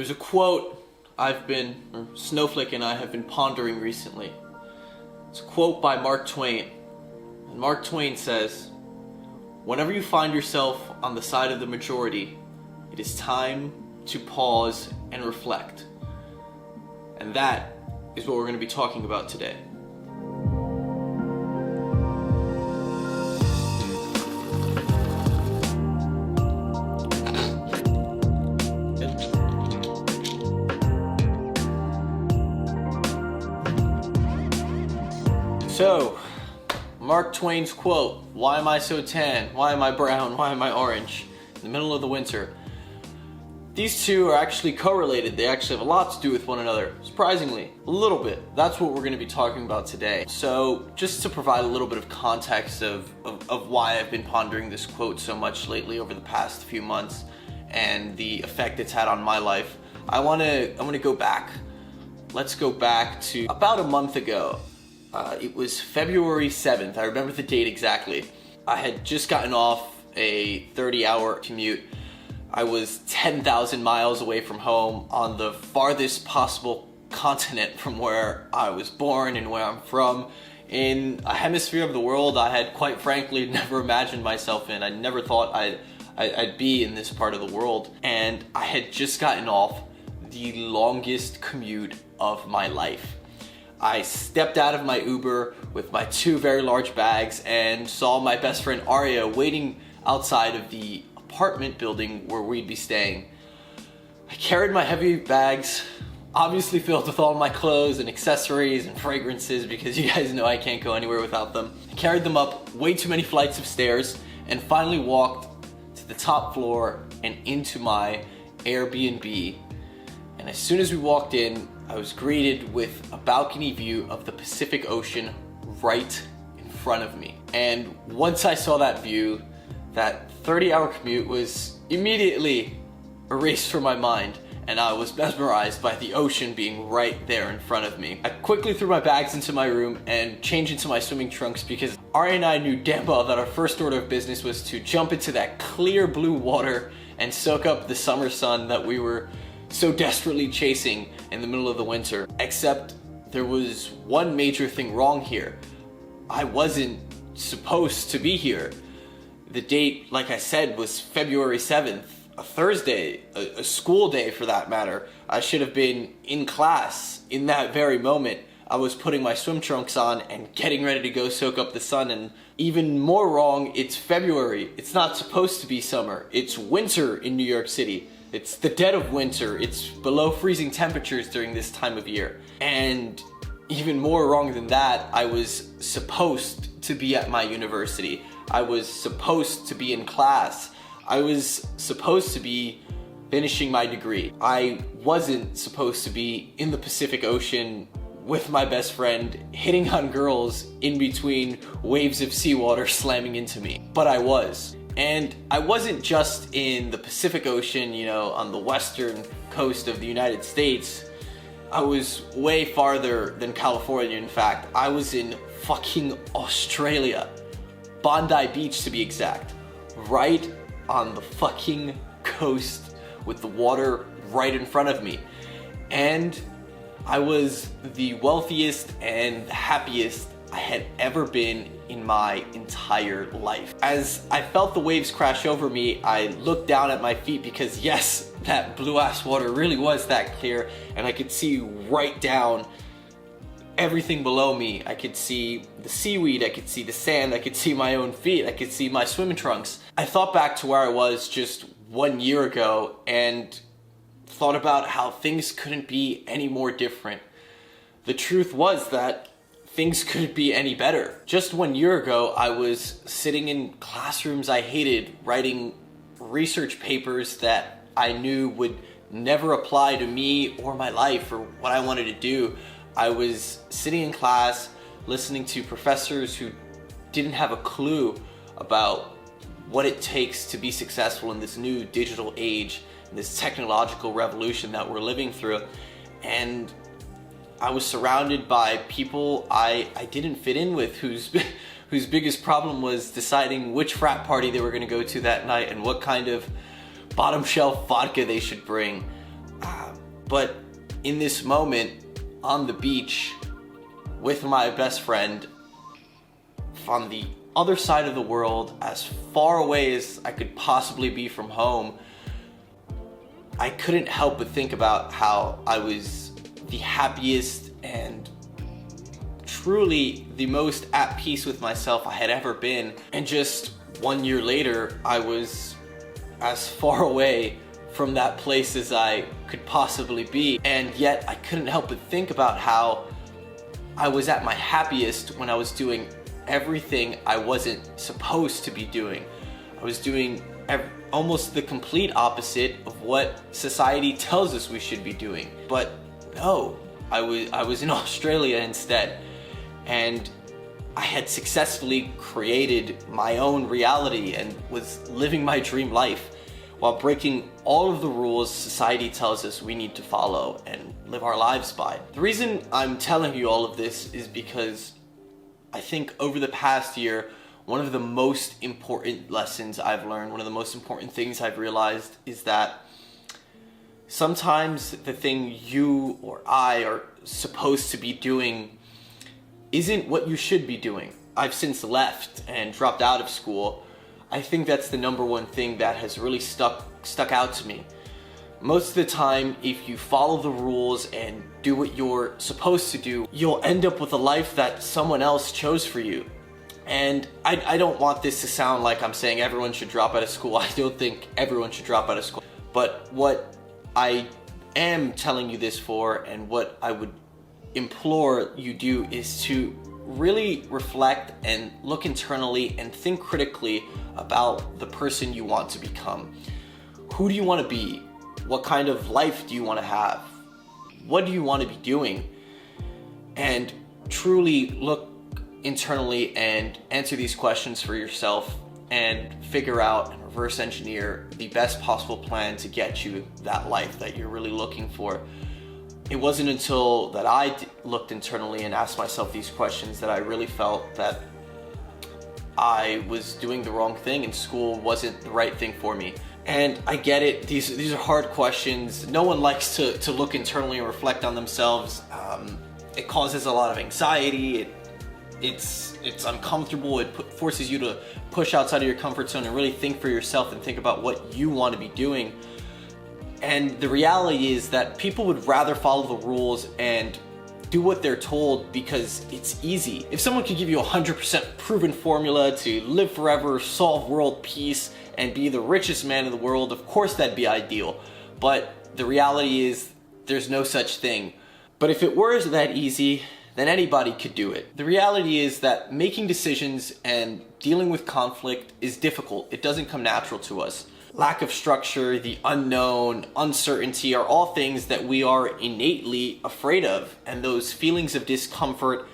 There's a quote Snowflake and I have been pondering recently. It's a quote by Mark Twain. And Mark Twain says, "Whenever you find yourself on the side of the majority, it is time to pause and reflect." And that is what we're going to be talking about today. So, Mark Twain's quote, "Why am I so tan? Why am I brown? Why am I orange?" In the middle of the winter. These two are actually correlated. They actually have a lot to do with one another. Surprisingly, a little bit. That's what we're going to be talking about today. So, just to provide a little bit of context of why I've been pondering this quote so much lately over the past few months and the effect it's had on my life, I want to go back. Let's go back to about a month ago. It was February 7th. I remember the date exactly. I had just gotten off a 30-hour commute. I was 10,000 miles away from home on the farthest possible continent from where I was born and where I'm from, in a hemisphere of the world I had quite frankly never imagined myself in. I never thought I'd be in this part of the world. And I had just gotten off the longest commute of my life. I stepped out of my Uber with my two very large bags and saw my best friend Arya waiting outside of the apartment building where we'd be staying. I carried my heavy bags, obviously filled with all my clothes and accessories and fragrances, because you guys know I can't go anywhere without them. I carried them up way too many flights of stairs and finally walked to the top floor and into my Airbnb. And as soon as we walked in, I was greeted with a balcony view of the Pacific Ocean right in front of me. And once I saw that view, that 30-hour commute was immediately erased from my mind, and I was mesmerized by the ocean being right there in front of me. I quickly threw my bags into my room and changed into my swimming trunks, because Ari and I knew damn well that our first order of business was to jump into that clear blue water and soak up the summer sun that we were so desperately chasing in the middle of the winter. Except there was one major thing wrong here. I wasn't supposed to be here. The date, like I said, was February 7th, a Thursday, a school day for that matter. I should have been in class in that very moment. I was putting my swim trunks on and getting ready to go soak up the sun. And even more wrong, it's February. It's not supposed to be summer. It's winter in New York City. It's the dead of winter. It's below freezing temperatures during this time of year. And even more wrong than that, I was supposed to be at my university. I was supposed to be in class. I was supposed to be finishing my degree. I wasn't supposed to be in the Pacific Ocean with my best friend, hitting on girls in between waves of seawater slamming into me. But I was. And I wasn't just in the Pacific Ocean, on the western coast of the United States. I was way farther than California, in fact. I was in fucking Australia. Bondi Beach, to be exact. Right on the fucking coast with the water right in front of me. And I was the wealthiest and happiest I had ever been in my entire life. As I felt the waves crash over me, I looked down at my feet, because yes, that blue ass water really was that clear, and I could see right down everything below me. I could see the seaweed, I could see the sand, I could see my own feet, I could see my swimming trunks. I thought back to where I was just 1 year ago and thought about how things couldn't be any more different. The truth was that things couldn't be any better. Just 1 year ago, I was sitting in classrooms I hated, writing research papers that I knew would never apply to me or my life or what I wanted to do. I was sitting in class, listening to professors who didn't have a clue about what it takes to be successful in this new digital age, in this technological revolution that we're living through. And I was surrounded by people I didn't fit in with, whose biggest problem was deciding which frat party they were going to go to that night and what kind of bottom shelf vodka they should bring. But in this moment, on the beach, with my best friend, on the other side of the world, as far away as I could possibly be from home, I couldn't help but think about how I was the happiest and truly the most at peace with myself I had ever been. And just 1 year later, I was as far away from that place as I could possibly be. And yet I couldn't help but think about how I was at my happiest when I was doing everything I wasn't supposed to be doing. I was doing almost the complete opposite of what society tells us we should be doing. But no, I was in Australia instead, and I had successfully created my own reality and was living my dream life while breaking all of the rules society tells us we need to follow and live our lives by. The reason I'm telling you all of this is because I think over the past year, one of the most important lessons I've learned, one of the most important things I've realized is that sometimes the thing you or I are supposed to be doing isn't what you should be doing. I've since left and dropped out of school. I think that's the number one thing that has really stuck out to me. Most of the time, if you follow the rules and do what you're supposed to do, you'll end up with a life that someone else chose for you. And I don't want this to sound like I'm saying everyone should drop out of school. I don't think everyone should drop out of school. But what I am telling you this for, and what I would implore you do, is to really reflect and look internally and think critically about the person you want to become. Who do you want to be? What kind of life do you want to have? What do you want to be doing? And truly look internally and answer these questions for yourself and figure out and reverse engineer the best possible plan to get you that life that you're really looking for. It wasn't until that I looked internally and asked myself these questions that I really felt that I was doing the wrong thing and school wasn't the right thing for me. And I get it, these are hard questions. No one likes to look internally and reflect on themselves. It causes a lot of anxiety. It's uncomfortable. It forces you to push outside of your comfort zone and really think for yourself and think about what you want to be doing. And the reality is that people would rather follow the rules and do what they're told because it's easy. If someone could give you 100% proven formula to live forever, solve world peace, and be the richest man in the world, of course that'd be ideal. But the reality is there's no such thing. But if it were that easy, then anybody could do it. The reality is that making decisions and dealing with conflict is difficult. It doesn't come natural to us. Lack of structure, the unknown, uncertainty are all things that we are innately afraid of. And those feelings of discomfort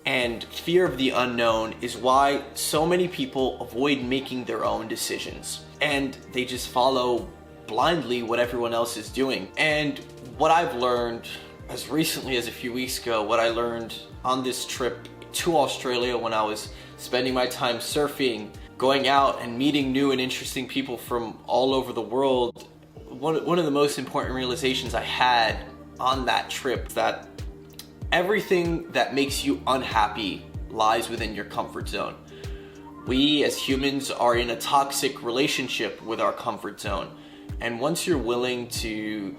and fear of the unknown is why so many people avoid making their own decisions. And they just follow blindly what everyone else is doing. And what I've learned as recently as a few weeks ago, what I learned on this trip to Australia when I was spending my time surfing, going out and meeting new and interesting people from all over the world, one of the most important realizations I had on that trip, that everything that makes you unhappy lies within your comfort zone. We as humans are in a toxic relationship with our comfort zone. And once you're willing to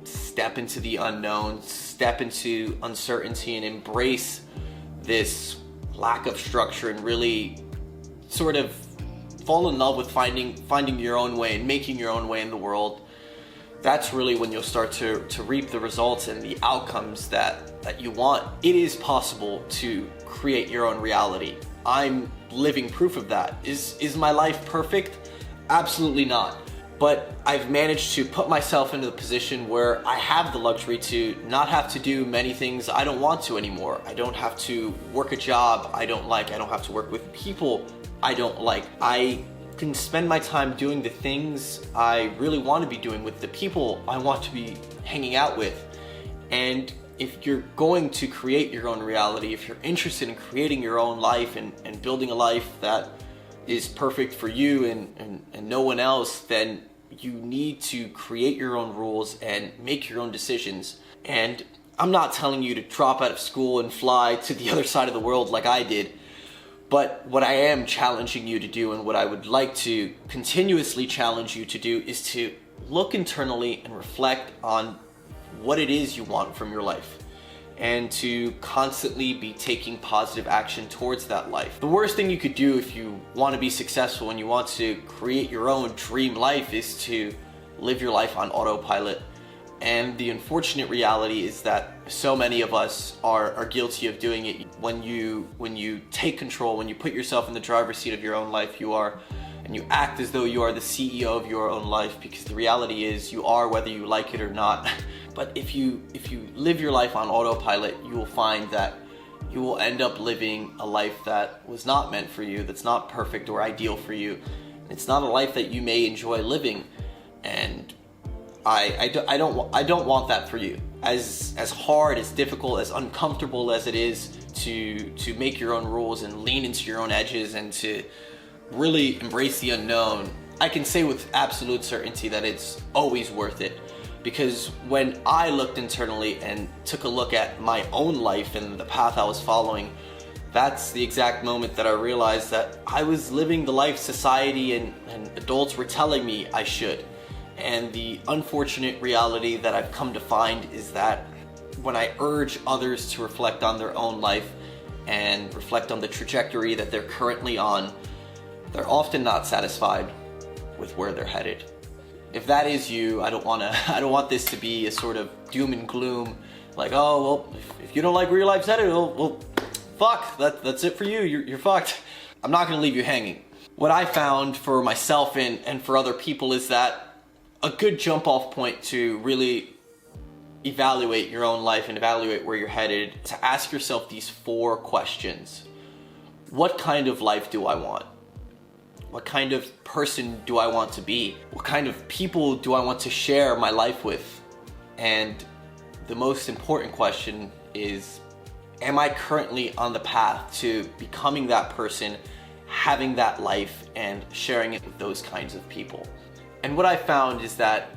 step into the unknown, step into uncertainty, and embrace this lack of structure and really sort of fall in love with finding your own way and making your own way in the world, that's really when you'll start to reap the results and the outcomes that you want. It is possible to create your own reality. I'm living proof of that. Is my life perfect? Absolutely not. But I've managed to put myself into the position where I have the luxury to not have to do many things I don't want to anymore. I don't have to work a job I don't like. I don't have to work with people I don't like. I can spend my time doing the things I really want to be doing with the people I want to be hanging out with. And if you're going to create your own reality, if you're interested in creating your own life and building a life that is perfect for you and no one else, then you need to create your own rules and make your own decisions. And I'm not telling you to drop out of school and fly to the other side of the world like I did. But what I am challenging you to do, and what I would like to continuously challenge you to do, is to look internally and reflect on what it is you want from your life, and to constantly be taking positive action towards that life. The worst thing you could do if you want to be successful and you want to create your own dream life is to live your life on autopilot. And the unfortunate reality is that so many of us are guilty of doing it. When you take control, when you put yourself in the driver's seat of your own life, and you act as though you are the CEO of your own life, because the reality is you are, whether you like it or not. But if you live your life on autopilot, you will find that you will end up living a life that was not meant for you, that's not perfect or ideal for you. It's not a life that you may enjoy living, and I don't want that for you. As hard, as difficult, as uncomfortable as it is to make your own rules and lean into your own edges and to really embrace the unknown, I can say with absolute certainty that it's always worth it. Because when I looked internally and took a look at my own life and the path I was following, that's the exact moment that I realized that I was living the life society and adults were telling me I should. And the unfortunate reality that I've come to find is that when I urge others to reflect on their own life and reflect on the trajectory that they're currently on, they're often not satisfied with where they're headed. If that is you, I don't want this to be a sort of doom and gloom, like, oh, well, if you don't like where your life's headed, well, fuck, that's it for you, you're fucked. I'm not gonna leave you hanging. What I found for myself and for other people is that a good jump off point to really evaluate your own life and evaluate where you're headed, to ask yourself these 4 questions. What kind of life do I want? What kind of person do I want to be? What kind of people do I want to share my life with? And the most important question is, am I currently on the path to becoming that person, having that life, and sharing it with those kinds of people? And what I found is that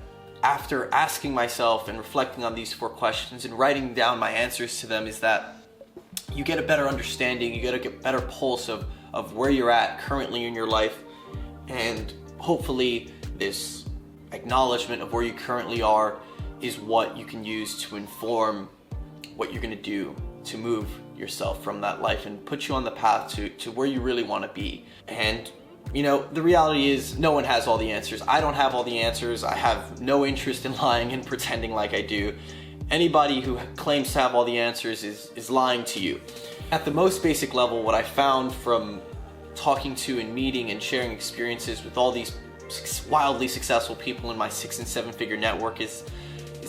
after asking myself and reflecting on these 4 questions and writing down my answers to them, is that you get a better understanding, you get a better pulse of where you're at currently in your life. And hopefully this acknowledgement of where you currently are is what you can use to inform what you're gonna do to move yourself from that life and put you on the path to where you really wanna be. And you know, the reality is no one has all the answers. I don't have all the answers. I have no interest in lying and pretending like I do. Anybody who claims to have all the answers is lying to you. At the most basic level, what I found from talking to and meeting and sharing experiences with all these wildly successful people in my 6- and 7-figure network is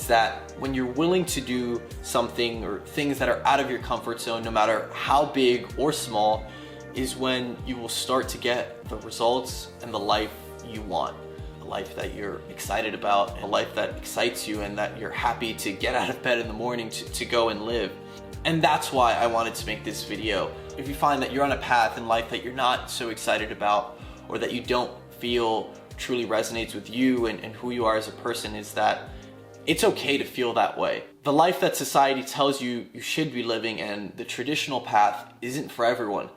that when you're willing to do something or things that are out of your comfort zone, no matter how big or small, is when you will start to get the results and the life you want. A life that you're excited about, a life that excites you and that you're happy to get out of bed in the morning to go and live. And that's why I wanted to make this video. If you find that you're on a path in life that you're not so excited about, or that you don't feel truly resonates with you and who you are as a person, is that it's okay to feel that way. The life that society tells you you should be living and the traditional path isn't for everyone.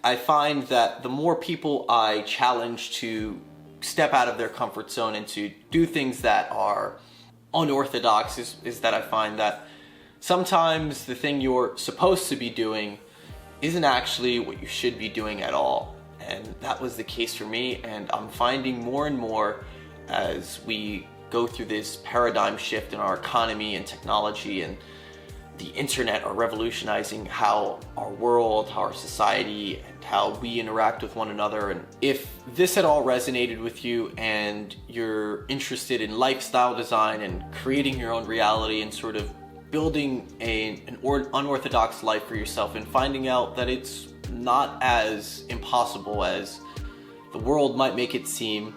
I find that the more people I challenge to step out of their comfort zone and to do things that are unorthodox is that I find that sometimes the thing you're supposed to be doing isn't actually what you should be doing at all. And that was the case for me, and I'm finding more and more as we go through this paradigm shift in our economy and technology and the internet are revolutionizing how our world, how our society, and how we interact with one another. And if this at all resonated with you and you're interested in lifestyle design and creating your own reality and sort of building an unorthodox life for yourself and finding out that it's not as impossible as the world might make it seem,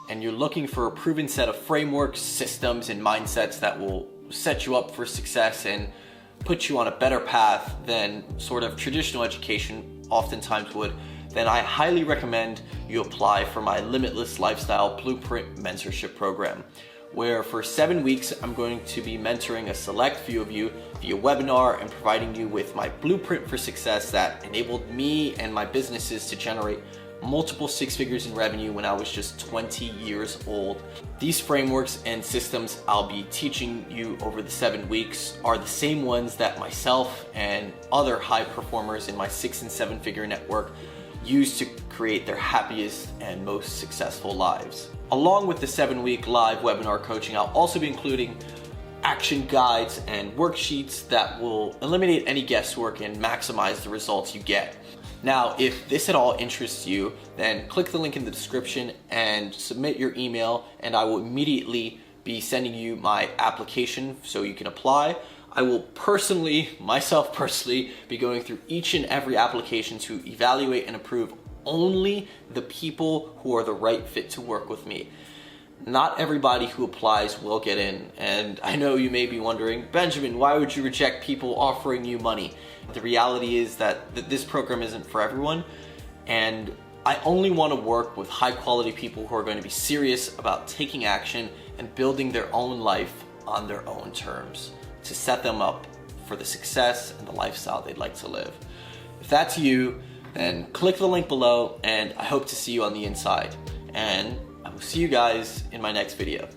and you're looking for a proven set of frameworks, systems, and mindsets that will set you up for success and put you on a better path than sort of traditional education oftentimes would, then I highly recommend you apply for my Limitless Lifestyle Blueprint Mentorship Program, where for 7 weeks I'm going to be mentoring a select few of you via webinar and providing you with my blueprint for success that enabled me and my businesses to generate multiple six figures in revenue when I was just 20 years old. These frameworks and systems I'll be teaching you over the 7 weeks are the same ones that myself and other high performers in my 6 and 7 figure network use to create their happiest and most successful lives. Along with the 7-week live webinar coaching, I'll also be including action guides and worksheets that will eliminate any guesswork and maximize the results you get. Now, if this at all interests you, then click the link in the description and submit your email, and I will immediately be sending you my application so you can apply. I will myself personally, be going through each and every application to evaluate and approve only the people who are the right fit to work with me. Not everybody who applies will get in, and I know you may be wondering, Benjamin, why would you reject people offering you money? The reality is that this program isn't for everyone, and I only want to work with high quality people who are going to be serious about taking action and building their own life on their own terms to set them up for the success and the lifestyle they'd like to live. If that's you, then click the link below, and I hope to see you on the inside. And I will see you guys in my next video.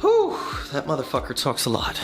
Whew, that motherfucker talks a lot.